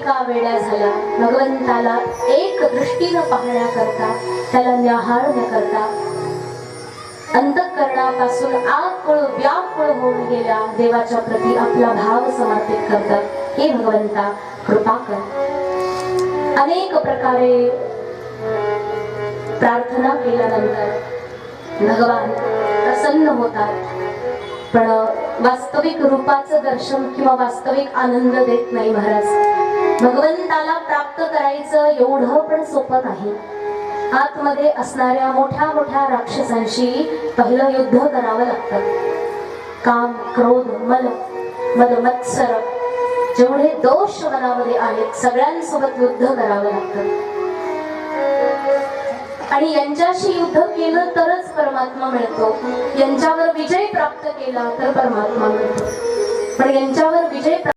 बालिका वेड्या झाल्या भगवंताला एक दृष्टीनं पाहण्याकरता, त्याला न्याहाळण्याकरता अंतःकरणापासून आकुळ व्याकुळ होऊन गेल्या देवाच्या प्रती आपला भाव समर्पित करतात. हे भगवंता कृपा कर. अनेक प्रकारे प्रार्थना केल्यानंतर भगवान प्रसन्न होतात, पण वास्तविक रूपाचं दर्शन किंवा वास्तविक आनंद देत नाही. महाराज, भगवंताला प्राप्त करायचं एवढं पण सोपं नाही. आतमध्ये असणाऱ्या मोठ्या मोठ्या राक्षसांशी पहिलं युद्ध करावं लागतं. काम, क्रोध, मद, मत्सर, जेवढे दोष मनामध्ये आहेत सगळ्यांसोबत युद्ध करावं लागतं. आणि यांच्याशी युद्ध केलं तरच परमात्मा मिळतो. यांच्यावर विजय प्राप्त केला तर परमात्मा मिळतो. पण यांच्यावर विजय